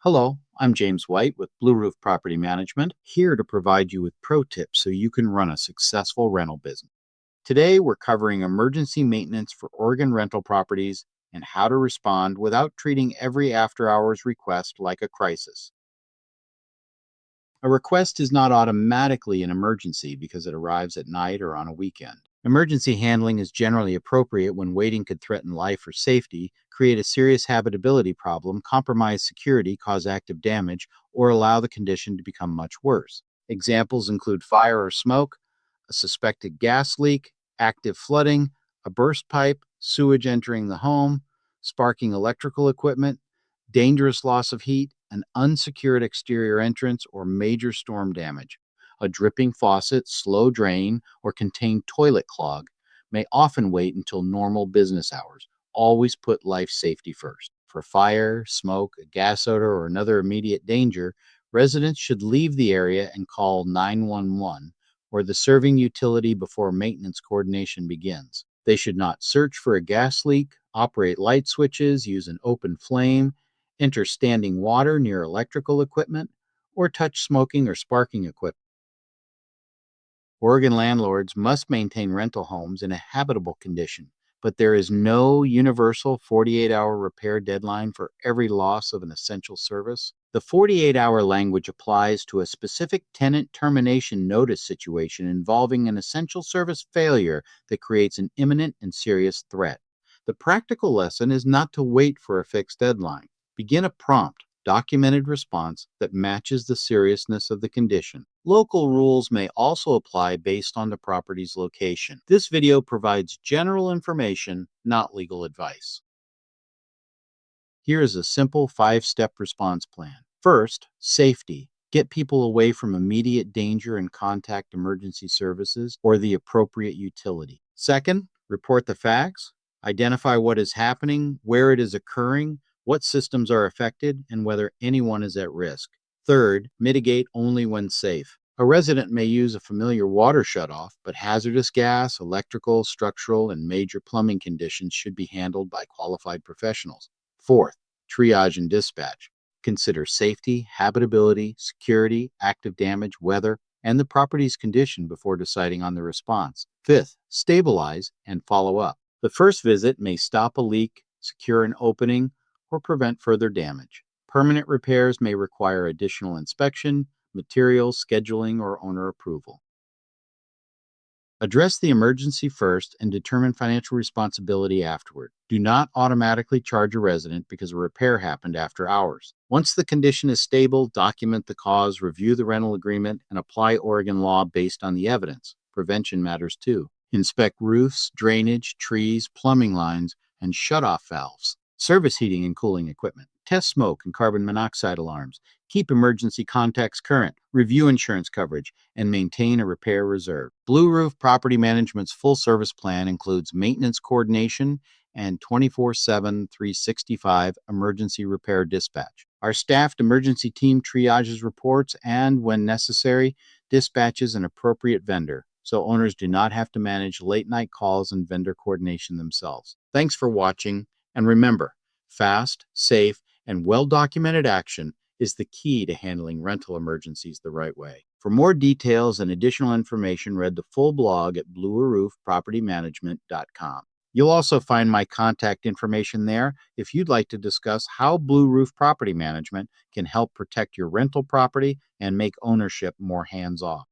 Hello, I'm James White with Blue Roof Property Management, here to provide you with pro tips so you can run a successful rental business. Today, we're covering emergency maintenance for Oregon rental properties and how to respond without treating every after hours request like a crisis. A request is not automatically an emergency because it arrives at night or on a weekend. Emergency handling is generally appropriate when waiting could threaten life or safety, create a serious habitability problem, compromise security, cause active damage, or allow the condition to become much worse. Examples include fire or smoke, a suspected gas leak, active flooding, a burst pipe, sewage entering the home, sparking electrical equipment, dangerous loss of heat, an unsecured exterior entrance, or major storm damage. A dripping faucet, slow drain, or contained toilet clog may often wait until normal business hours. Always put life safety first. For fire, smoke, a gas odor, or another immediate danger, residents should leave the area and call 911 or the serving utility before maintenance coordination begins. They should not search for a gas leak, operate light switches, use an open flame, enter standing water near electrical equipment, or touch smoking or sparking equipment. Oregon landlords must maintain rental homes in a habitable condition, but there is no universal 48-hour repair deadline for every loss of an essential service. The 48-hour language applies to a specific tenant termination notice situation involving an essential service failure that creates an imminent and serious threat. The practical lesson is not to wait for a fixed deadline. Begin a prompt, documented response that matches the seriousness of the condition. Local rules may also apply based on the property's location. This video provides general information, not legal advice. Here is a simple 5-step response plan. First, safety. Get people away from immediate danger and contact emergency services or the appropriate utility. Second, report the facts. Identify what is happening, where it is occurring, what systems are affected, and whether anyone is at risk. Third, mitigate only when safe. A resident may use a familiar water shutoff, but hazardous gas, electrical, structural, and major plumbing conditions should be handled by qualified professionals. Fourth, triage and dispatch. Consider safety, habitability, security, active damage, weather, and the property's condition before deciding on the response. Fifth, stabilize and follow up. The first visit may stop a leak, secure an opening, or prevent further damage. Permanent repairs may require additional inspection, materials, scheduling, or owner approval. Address the emergency first and determine financial responsibility afterward. Do not automatically charge a resident because a repair happened after hours. Once the condition is stable, document the cause, review the rental agreement, and apply Oregon law based on the evidence. Prevention matters too. Inspect roofs, drainage, trees, plumbing lines, and shutoff valves. Service heating and cooling equipment. Test smoke and carbon monoxide alarms. Keep emergency contacts current. Review insurance coverage and maintain a repair reserve. Blue Roof Property Management's full service plan includes maintenance coordination and 24/7, 365 emergency repair dispatch. Our staffed emergency team triages reports and, when necessary, dispatches an appropriate vendor, so owners do not have to manage late night calls and vendor coordination themselves. Thanks for watching, and remember, fast, safe, and well-documented action is the key to handling rental emergencies the right way. For more details and additional information, read the full blog at blueroofpropertymanagement.com. You'll also find my contact information there if you'd like to discuss how Blue Roof Property Management can help protect your rental property and make ownership more hands-off.